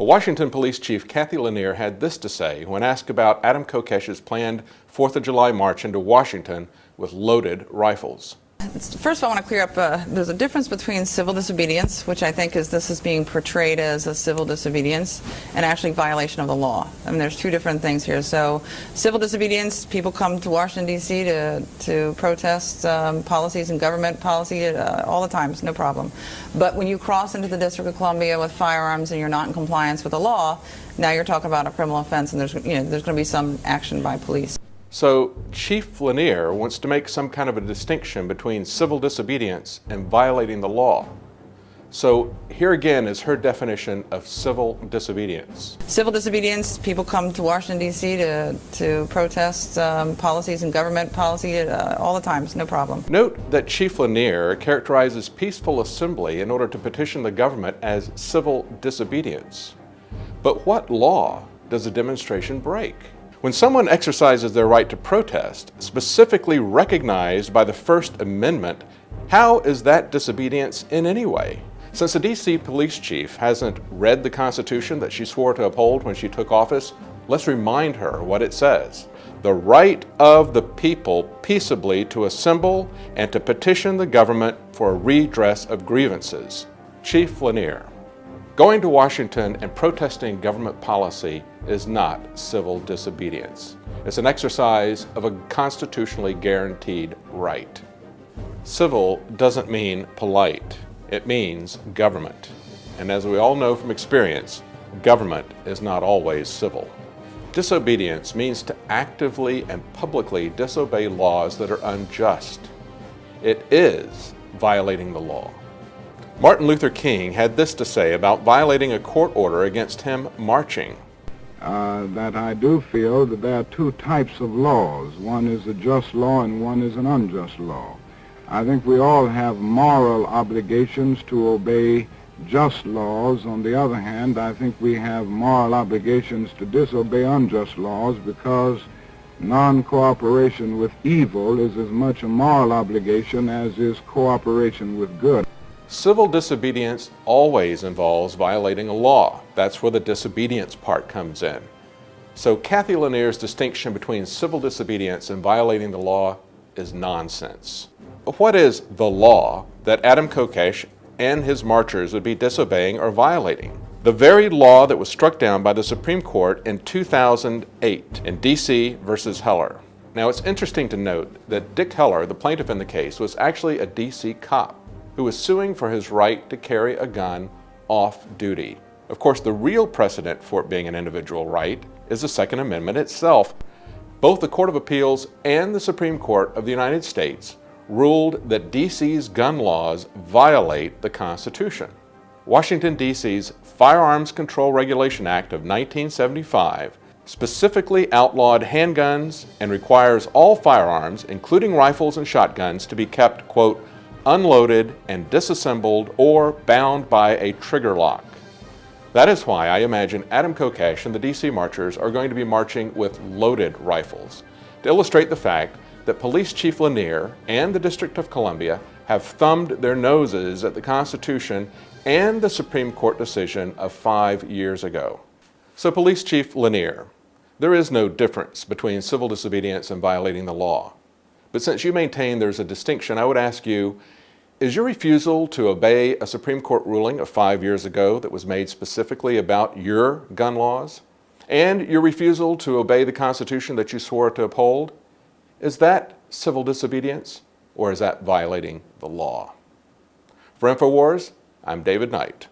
Washington Police Chief Kathy Lanier had this to say when asked about Adam Kokesh's planned 4th of July march into Washington with loaded rifles. First of all, I want to clear up, there's a difference between civil disobedience, which I think this is being portrayed as a civil disobedience, and actually violation of the law. I mean, there's two different things here. So civil disobedience, people come to Washington, D.C. to protest policies and government policy all the time. It's no problem. But when you cross into the District of Columbia with firearms and you're not in compliance with the law, now you're talking about a criminal offense, and there's going to be some action by police. So Chief Lanier wants to make some kind of a distinction between civil disobedience and violating the law. So here again is her definition of civil disobedience. Civil disobedience, people come to Washington, D.C. to protest policies and government policy all the time. It's no problem. Note that Chief Lanier characterizes peaceful assembly in order to petition the government as civil disobedience. But what law does a demonstration break? When someone exercises their right to protest, specifically recognized by the First Amendment, how is that disobedience in any way? Since the D.C. police chief hasn't read the Constitution that she swore to uphold when she took office, let's remind her what it says. The right of the people peaceably to assemble and to petition the government for a redress of grievances. Chief Lanier, going to Washington and protesting government policy is not civil disobedience. It's an exercise of a constitutionally guaranteed right. Civil doesn't mean polite. It means government. And as we all know from experience, government is not always civil. Disobedience means to actively and publicly disobey laws that are unjust. It is violating the law. Martin Luther King had this to say about violating a court order against him marching. That I do feel that there are two types of laws. One is a just law and one is an unjust law. I think we all have moral obligations to obey just laws. On the other hand, I think we have moral obligations to disobey unjust laws because non-cooperation with evil is as much a moral obligation as is cooperation with good. Civil disobedience always involves violating a law. That's where the disobedience part comes in. So Kathy Lanier's distinction between civil disobedience and violating the law is nonsense. What is the law that Adam Kokesh and his marchers would be disobeying or violating? The very law that was struck down by the Supreme Court in 2008 in D.C. versus Heller. Now it's interesting to note that Dick Heller, the plaintiff in the case, was actually a D.C. cop who was suing for his right to carry a gun off duty. Of course, the real precedent for it being an individual right is the Second Amendment itself. Both the Court of Appeals and the Supreme Court of the United States ruled that D.C.'s gun laws violate the Constitution. Washington, D.C.'s Firearms Control Regulation Act of 1975 specifically outlawed handguns and requires all firearms, including rifles and shotguns, to be kept, quote, unloaded and disassembled or bound by a trigger lock. That is why I imagine Adam Kokesh and the D.C. marchers are going to be marching with loaded rifles, to illustrate the fact that Police Chief Lanier and the District of Columbia have thumbed their noses at the Constitution and the Supreme Court decision of 5 years ago. So Police Chief Lanier, there is no difference between civil disobedience and violating the law. But since you maintain there's a distinction, I would ask you, is your refusal to obey a Supreme Court ruling of 5 years ago that was made specifically about your gun laws, and your refusal to obey the Constitution that you swore to uphold, is that civil disobedience, or is that violating the law? For InfoWars, I'm David Knight.